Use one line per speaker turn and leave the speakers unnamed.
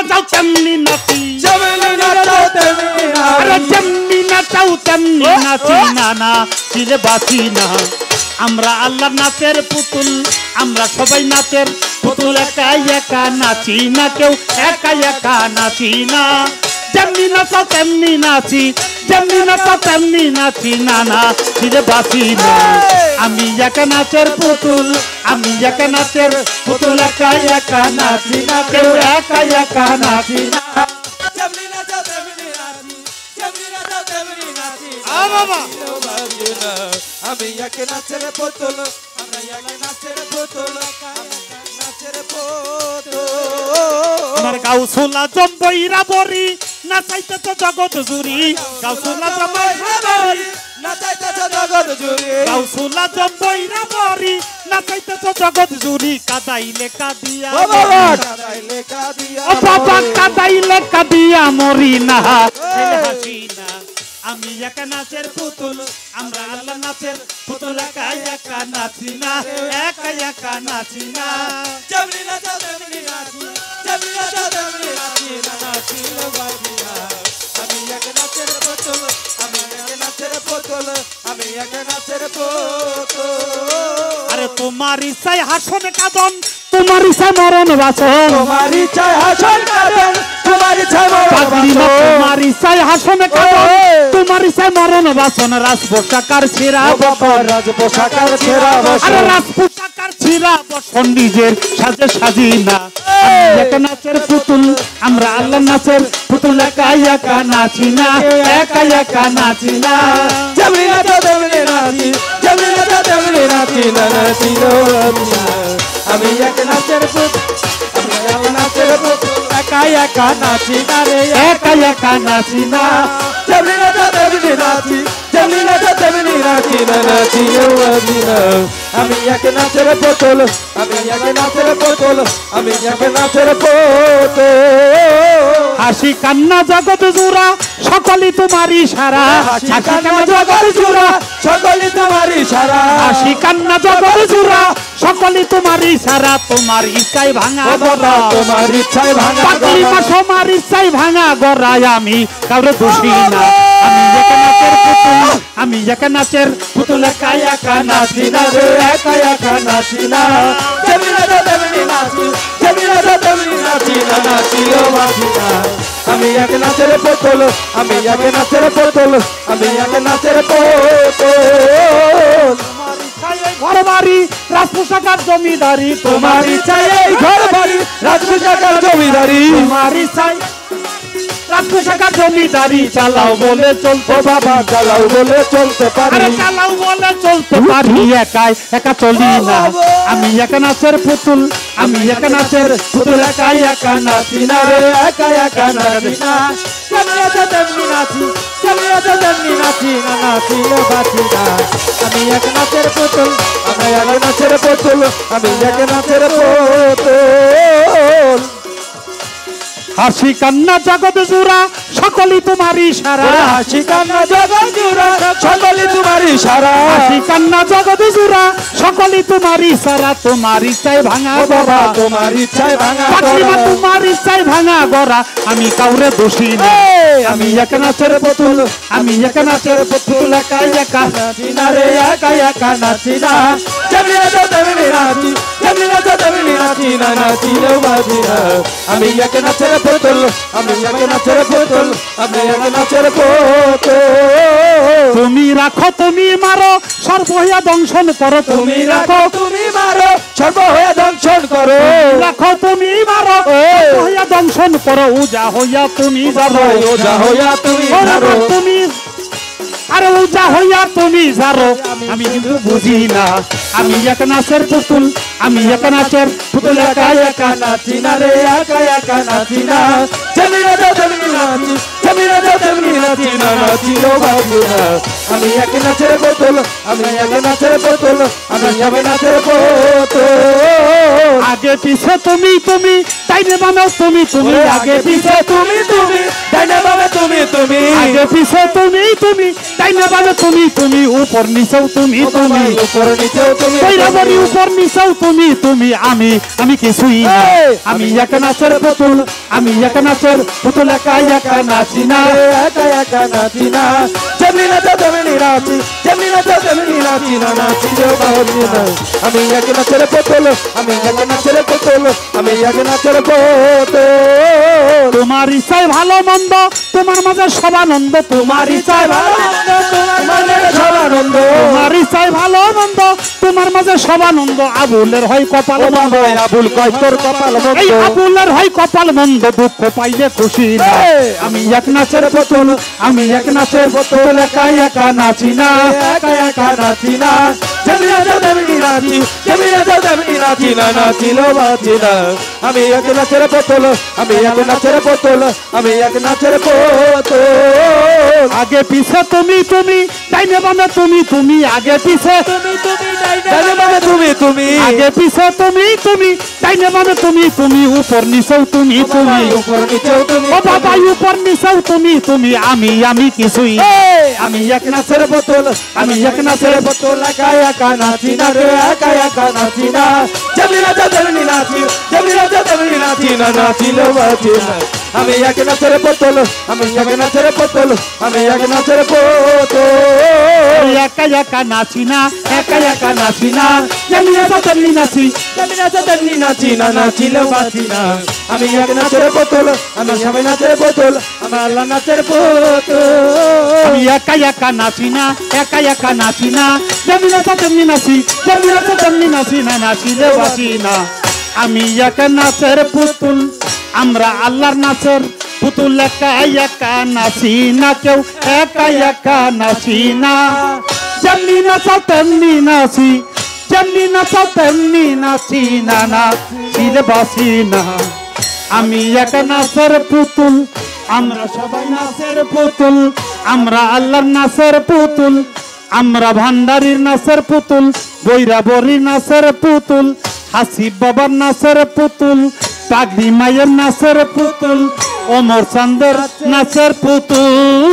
নাচাও তেমনি নাচি
যেমনি নাচাও তেমনি
আরে
নাচি
যেমনি নাচাও তেমনি নাচি না না চিলে বাঁচি না আমরা আল্লাহর নাচের পুতুল আমরা সবাই নাচের পুতুল একা একা নাচি না কেউ একা একা নাচি না যেমনি নাচাও তেমনি নাচি যেমনি নাচাও তেমনি নাচি না না চিলে বাঁচি না আমি একা নাচের পুতুল আমি একা নাচের পুতুল একা একা নাচি না কেউ একা একা নাচি না
যেমনি নাচাও তেমনি নাচি যেমনি নাচাও তেমনি নাচি
বাবা
আমি একে নাচের পুতুল আমরা একে নাচের পুতুল নাচের পুতুল
আমার গাউসুলা জম্বইরা বরি নাচাইতে তো জগৎ জুরি গাউসুলা জম্বইরা বরি
নাচাইতে তো জগৎ জুড়ে
গাউসুলা জম্বইরা বরি নাচাইতে তো জগৎ জুরি কাদাইলে কাদিয়া
ও বাবা কাদাইলে কাদিয়া
ও বাবা কাদাইলে কাদিয়া মরি না ছেলে হাসিনা আমি একা নাচের পুতুল আমরা আল্লাহ নাচের পুতুল একা একা নাচি না একা একা নাচি না
যেমনি নাচাও তেমনি নাচি যেমনি নাচাও তেমনি নাচি না নাচি লো বাজিয়া আমি একে নাচের পুতুল আমি একে নাচের পুতুল আমি একে নাচের পুতুল
আরে তোমার ইচ্ছায় হাসন কাঁদন তোমার ইচ্ছায় মরণ বাসন
তোমার ইচ্ছায় হাসন কাঁদন তোমার ইচ্ছায়
পাগলি না তোমার ইচ্ছায় হাসন কাঁদন তোমার ইচ্ছায় মরণ বাসন রাজ পোশাকার ছিড়া
বাবা রাজ পোশাকার ছেঁড়া
আরে
বসন
রাজ পোশাকার ছিড়া বসন নিজের সাজে সাজি না আমি একা নাচের পুতুল আমরা আল্লাহ নাচের পুতুল একা একা নাচি না একা একা নাচি না
যেমনি নাচাও তেমনি নাচি যেমনি নাচাও তেমনি নাচি না নাচি লো বাজিয়া আমি একে নাচের পুতুল আমি একে নাচের পুতুল একা একা নাচি না রে
একা একা নাচি না
যেমনি নাচাও তেমনি নাচি যেমনি নাচাও তেমনি নাচি না নাচি লো বাজিয়া আমি একে নাচের পুতুল আমি একে নাচের পুতুল আমি একে নাচের পুতুল
হাসি কান্না জগৎ জোড়া সকলই তোমারই সারা
হাসি কান্না জগৎ জোড়া সকলই তোমারই সারা
হাসি কান্না জগৎ জোড়া সকলই তোমারই সারা তোমার ইচ্ছায় ভাঙা গড়া
তোমার ইচ্ছায় ভাঙা
পাগলি মা তোমার ইচ্ছায় ভাঙা গড়ায় আমি কাউরে দোষী না আমি একা নাচের পুতুল আমি একা নাচের পুতুল একা একা নাচি না রে একা একা নাচি না
যেমনি নাচাও তেমনি নাচি যেমনি নাচাও তেমনি নাচি না নাচি লো বাজিয়া আমি একে নাচের পুতুল আমি একে নাচের পুতুল আমি একে নাচের পুতুল
ঘর বাড়ি রাজপোশাকার জমিদারি
তোমার ইচ্ছায় এই ঘর বাড়ি রাজপোশাকার জমিদারি
তোমার ইচ্ছায় রাজপোশাকার জমিদারি চালাও বলে চলতে
বাবা চালাও বলে চলতে পারি
আরে চালাও বলে চলতে পারি একাই একা চলি না আমি একা নাচের পুতুল আমি একা নাচের পুতুল একা একা নাচি না রে
একা একা নাচি না যেমনি নাচাও তেমনি নাচি যেমনি নাচাও তেমনি নাচি না নাচি লো বাজিয়া আমি এক নাচের পুতুল আমি এক নাচের পুতুল আমি এক নাচের পুতুল
হাসি কান্না জগৎ জোড়া সকলই তোমারই সারা
হাসি কান্না জগৎ জোড়া সকলই তোমারই সারা
হাসি কান্না জগৎ জোড়া সকলই তোমারই সারা তোমার ইচ্ছায় ভাঙা গড়া
তোমার ইচ্ছায় ভাঙা
পাগলি মা তোমার ইচ্ছায় ভাঙা গড়া আমি কাউরে দোষী না আমি একা নাচের পুতুল আমি একা নাচের পুতুল একা একা
নাচি না রে একা একা নাচি না যেমনি নাচাও তেমনি নাচি যেমনি নাচাও তেমনি নাচি না নাচি লো বাজিয়া আমি এক নাচের পুতুল আমি এক নাচের পুতুল আমি এক নাচের পুতুল
তুমি রাখো তুমি মারো সর্বহইয়া দংশন করো
তুমি রাখো তুমি মারো সর্ব হয়ে দংশন করো
রাখো তুমি মারো সর্বহইয়া দংশন করো উজা হইয়া তুমি যাবো
ওজা হইয়া তুমি ধরো
তুমি আরে উজা হইয়া তুমি যারো আমি কিন্তু বুঝি না আমি এক নাচের পুতুল আমি এক নাচের পুতুল একা একা
নাচি না রে একা একা নাচি না যেমনি নাচাও তেমনি নাচি যেমনি নাচাও তেমনি নাচি না নাচি লো বাজিয়া আমি এক নাচের পুতুল আমি এক নাচের পুতুল আমি এক নাচের পুতুল
আগে পিছে তুমি তুমি ডাইনে বামে তুমি তুমি
আগে পিছে তুমি তুমি ডাইনে বামে তুমি তুমি
আগে পিছে তুমি তুমি ডাইনে বামে তুমি তুমি উপর নিচেও তুমি তুমি
উপর নিচেও তুমি
বৈরাবরী উপর নিচেও তুমি তুমি আমি কিছুই না আমি এক নাচের পুতুল আমি এক নাচের পুতুল একা একা নাচি না
একা একা নাচি না যেমনি নাচো তেমনি নাচি যেমনি নাচো তেমনি নাচি না নাচিলেও বাজি না আমি এক নাচের পুতুল আমি এক নাচের পুতুল আমি এক নাচের পুতুল
তোমার ইচ্ছায় ভালো মন্দ তোমার মাঝে সবানন্দ তোমার ইচ্ছায় ভালো মন্দ
তোমার মাঝে সবানন্দ
তোমার ইচ্ছায় ভালো মন্দ তোমার মাঝে সবানন্দ আবুলের হয় কপাল মন্দ
আবুল কয় তোর কপাল মন্দ
এই আবুলের হয় কপাল মন্দ দুঃখ পাইলে খুশি না আমি এক নাচের পুতুল আমি এক নাচের পুতুল একা একা নাচি না
একা একা নাচি না যেমনি নাচো তেমনি নাচি যেমনি নাচো তেমনি নাচি না নাচিলেও বাজি না আমি এক নাচের পুতুল আমি এক নাচের পুতুল আমি এক নাচের পুতুল
আগে পিছে তুমি তুমি ডাইনে বামে তুমি তুমি আগে পিছে
তুমি তুমি ডাইনে বামে তুমি তুমি
আগে পিছে তুমি তুমি ডাইনে বামে তুমি তুমি উপর নিচেও তুমি তুমি
উপর নিচেও তুমি
ও বাবা উপর নিচেও তুমি তুমি আমি কিছুই
আমি এক নাচের পুতুল আমি এক নাচের পুতুল একা একা নাচি না রে একা একা নাচি না যেমনি নাচো তেমনি নাচি যেমনি নাচো তেমনি নাচি না নাচিলেও বাজি না আমি এক নাচের পুতুল আমি এক নাচের পুতুল আমি এক নাচের পুতুল
একা একা নাচি না একা একা নাচি না যেমনি নাচো তেমনি নাচি
যেমনি নাচো তেমনি নাচি না নাচিলেও বাজি না আমি এক নাচের পুতুল আমি সবাই নাচের পুতুল আমার আল্লাহ নাচের পুতুল
আমি একা একা নাচি না একা একা নাচি না যেমনি নাচো তেমনি নাচি যেমনি নাচো তেমনি নাচি না নাচিলে বাঁচি না আমি একা নাচের পুতুল আমরা আল্লাহর নাচের পুতুল একা একা নাচি না কেউ একা একা নাচি না যেমনি নাচো তেমনি নাচি যেমনি নাচো তেমনি নাচি না নাচিলে বাঁচি না আমি এক নাচের পুতুল আমরা সবাই নাচের পুতুল আমরা আল্লাহর নাচের পুতুল আমরা ভান্ডারির নাচের পুতুল বৈরাবরীর নাচের পুতুল হাসিব বাবার নাচের পুতুল পাগড়ি মায়ের নাচের পুতুল অমর চান্দের নাচের পুতুল